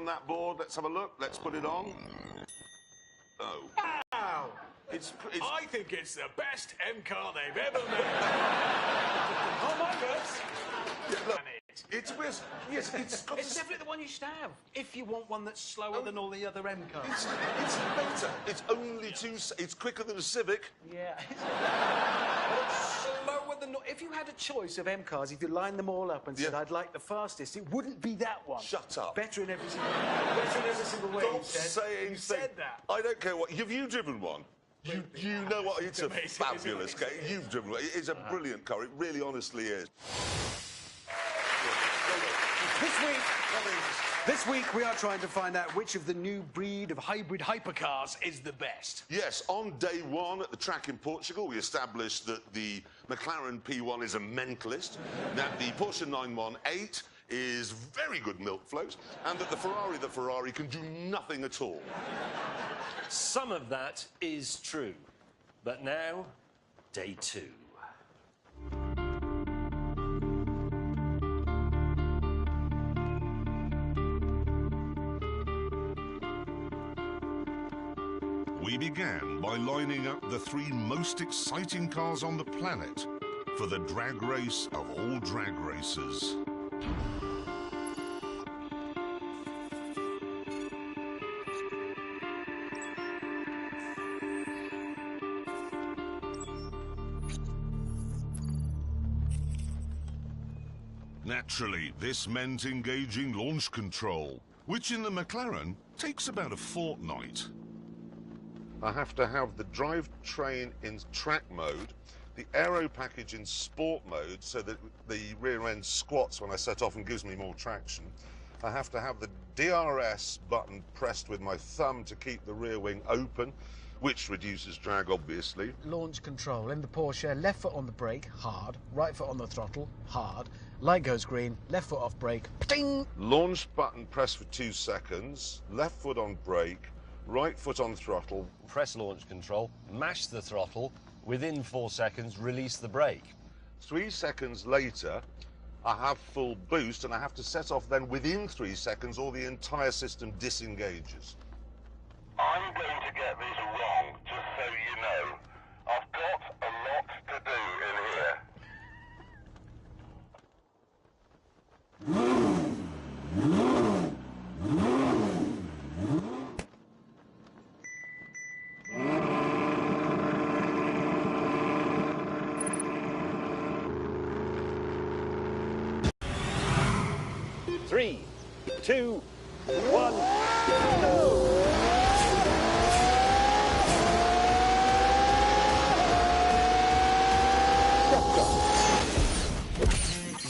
on that board. Let's have a look. Let's put it on. Oh. Wow! It's I think it's the best M car they've ever made. Oh my goodness! Yeah, look, yes, it's got It's definitely the one you should have if you want one that's slower than all the other M cars. It's better. It's only it's quicker than a Civic. Yeah. But it's slower than... If you had a choice of M cars, if you lined them all up and said, I'd like the fastest, it wouldn't be that one. Shut up. Better in every single way. Don't say anything. You said that. I don't care what... Have you driven one? You know what? It's a fabulous car. You've driven one. It's a brilliant car. It really, honestly is. This week we are trying to find out which of the new breed of hybrid hypercars is the best. Yes, on day one at the track in Portugal, we established that the McLaren P1 is a mentalist, that the Porsche 918 is very good milk float, and that the Ferrari can do nothing at all. Some of that is true. But now, day two. We began by lining up the three most exciting cars on the planet for the drag race of all drag races. Naturally, this meant engaging launch control, which in the McLaren takes about a fortnight. I have to have the drivetrain in track mode, the aero package in sport mode so that the rear end squats when I set off and gives me more traction. I have to have the DRS button pressed with my thumb to keep the rear wing open, which reduces drag, obviously. Launch control in the Porsche, left foot on the brake, hard, right foot on the throttle, hard, light goes green, left foot off brake, ding! Launch button pressed for 2 seconds, left foot on brake, right foot on throttle. Press launch control, mash the throttle, within 4 seconds, release the brake. 3 seconds later, I have full boost, and I have to set off then within 3 seconds, or the entire system disengages. I'm going to get this wrong, just so you know. I've got a lot to do in here. Three, two, one, go!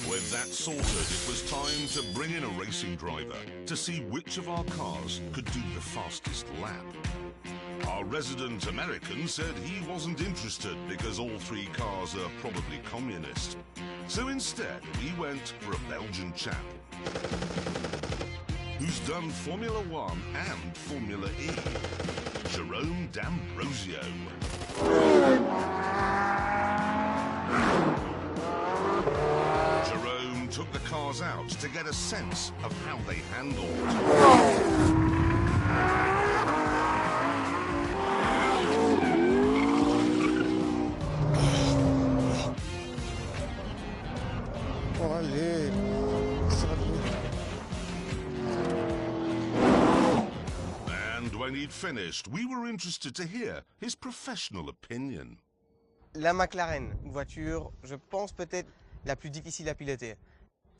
With that sorted, it was time to bring in a racing driver to see which of our cars could do the fastest lap. Our resident American said he wasn't interested because all three cars are probably communist. So instead, we went for a Belgian chap who's done Formula One and Formula E, Jerome D'Ambrosio. Jerome took the cars out to get a sense of how they handled. And when he'd finished, we were interested to hear his professional opinion. La McLaren, une voiture, je pense peut-être la plus difficile à piloter.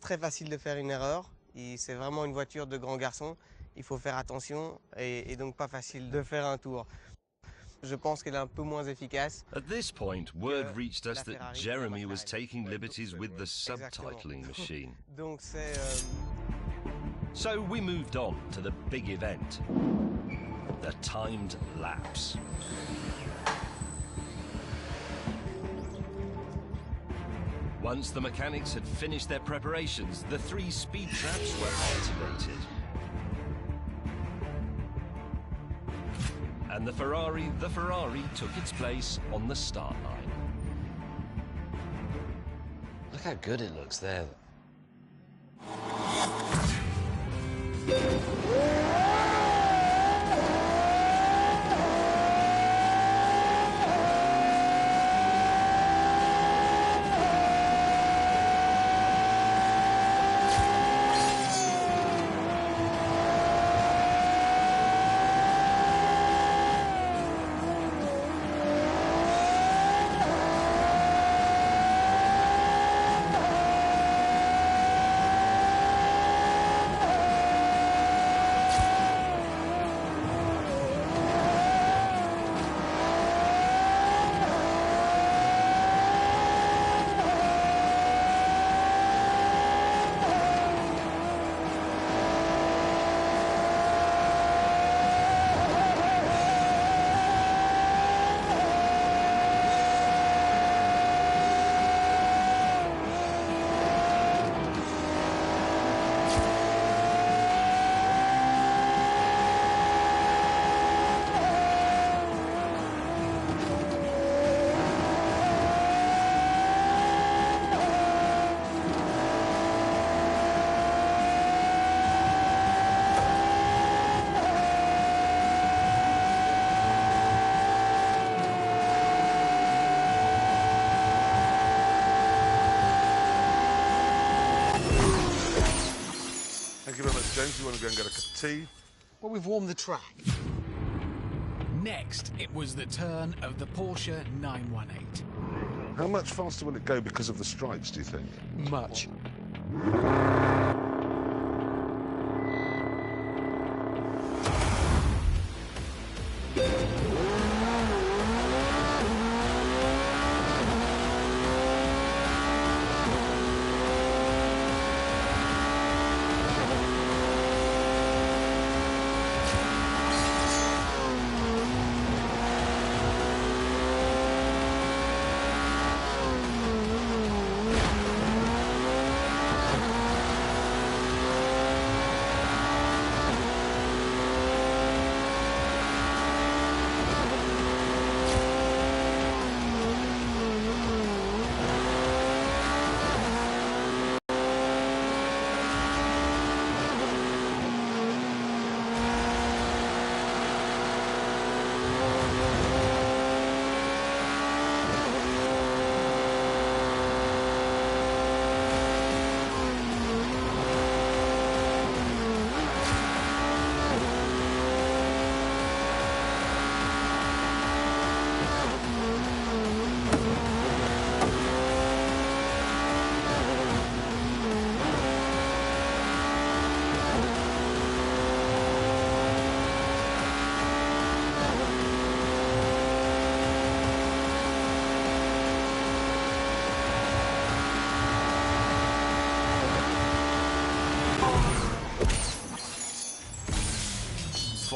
Très facile de faire une erreur, c'est vraiment une voiture de grand garçon. Il faut faire attention et donc pas facile de faire un tour. Je pense qu'elle est un peu moins efficace. At this point, word reached us that Jeremy was taking liberties with the subtitling machine. Donc c'est... So we moved on to the big event, the timed laps. Once the mechanics had finished their preparations, the 3 speed traps were activated. And the Ferrari took its place on the start line. Look how good it looks there. go and get a cup of tea. Well, we've warmed the track. Next, it was the turn of the Porsche 918. How much faster will it go because of the stripes, do you think? Much.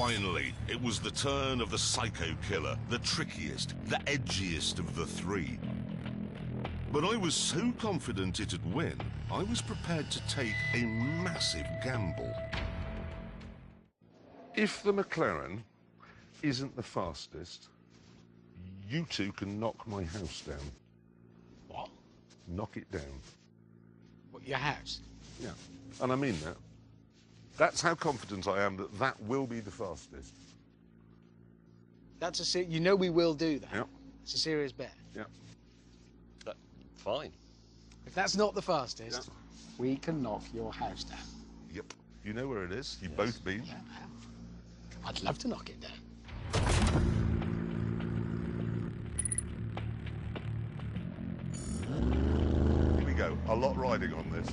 Finally, it was the turn of the Psycho Killer, the trickiest, the edgiest of the three. But I was so confident it'd win, I was prepared to take a massive gamble. If the McLaren isn't the fastest, you two can knock my house down. What? Knock it down. What, your house? Yeah, and I mean that. That's how confident I am that that will be the fastest. That's you know we will do that. Yep. It's a serious bet. Yeah. Fine. If that's not the fastest, Yeah. we can knock your house down. Yep. You know where it is. You've both been. Yeah. I'd love to knock it down. Here we go. A lot riding on this.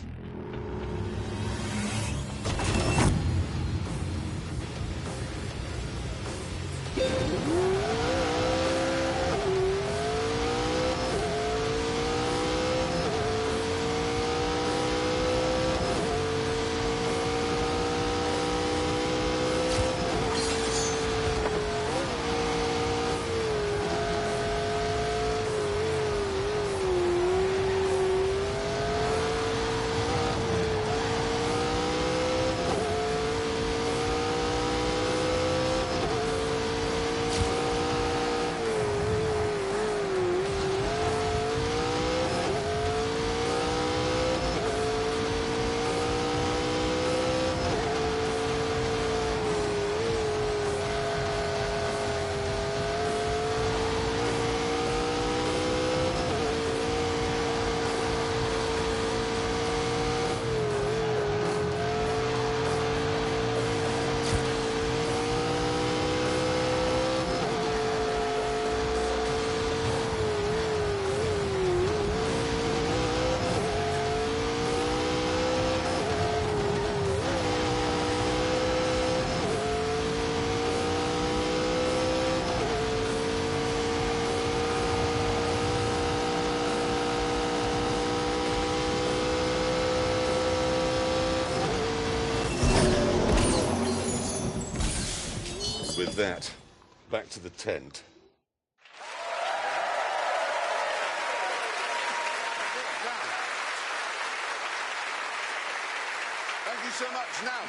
With that, back to the tent. Thank you so much. Now,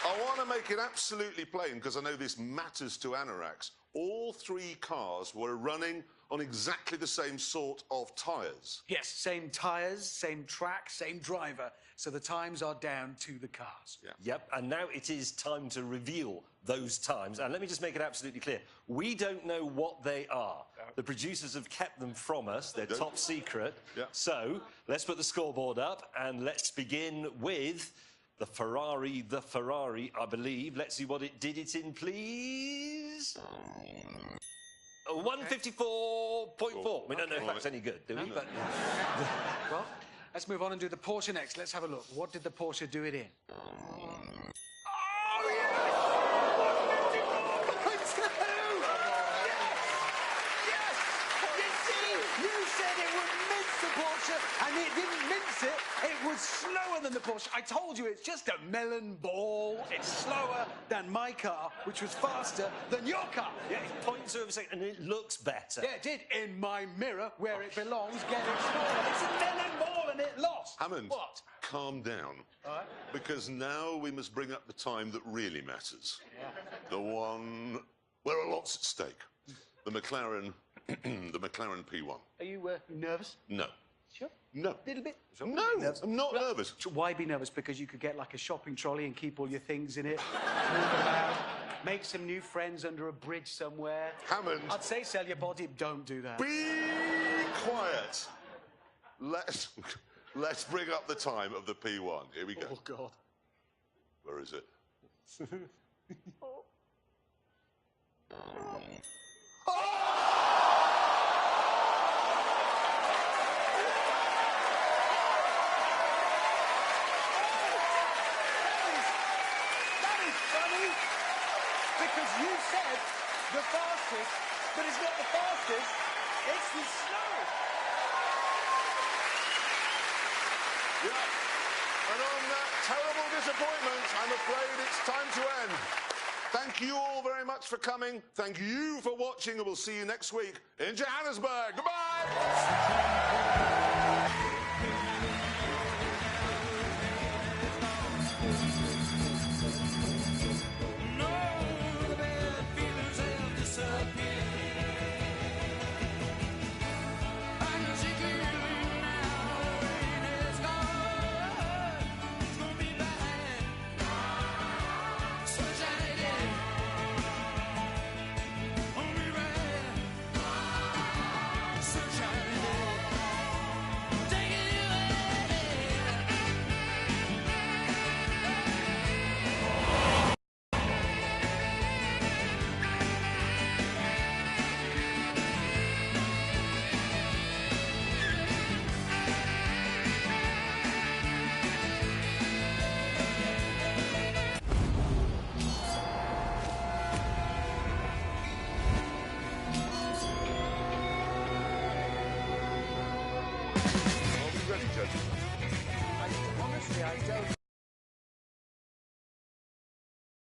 I want to make it absolutely plain, because I know this matters to Anorax. All three cars were running on exactly the same sort of tyres. Yes, same tyres, same track, same driver. So the times are down to the cars. Yeah. Yep, and now it is time to reveal those times. And let me just make it absolutely clear. We don't know what they are. The producers have kept them from us. They're top secret. Yeah. So let's put the scoreboard up and let's begin with The Ferrari, I believe. Let's see what it did it in, please. 154.4. We don't know if that's any good, do we? But... Well, let's move on and do the Porsche next. Let's have a look. What did the Porsche do it in? And it didn't mince it. It was slower than the Porsche. I told you, it's just a melon ball. It's slower than my car, which was faster than your car. Yeah, it's 0.2 of a second, and it looks better. Yeah, it did. In my mirror, where it belongs, getting smaller. It's a melon ball, and it lost. Hammond, what? Calm down. All right. Because now we must bring up the time that really matters. Yeah. The one where a lot's at stake. The McLaren, the McLaren P1. Are you nervous? No. Sure. No. Little bit. No, I'm not nervous. Why be nervous? Because you could get like a shopping trolley and keep all your things in it, move around, make some new friends under a bridge somewhere. Hammond. I'd say sell your body. Don't do that. Be quiet. Let's bring up the time of the P1. Here we go. Oh, God. Where is it? Because you said the fastest, but it's not the fastest, it's the slowest. Yeah. And on that terrible disappointment, I'm afraid it's time to end. Thank you all very much for coming. Thank you for watching, and we'll see you next week in Johannesburg. Goodbye! Are we ready, judges? Honestly, I don't.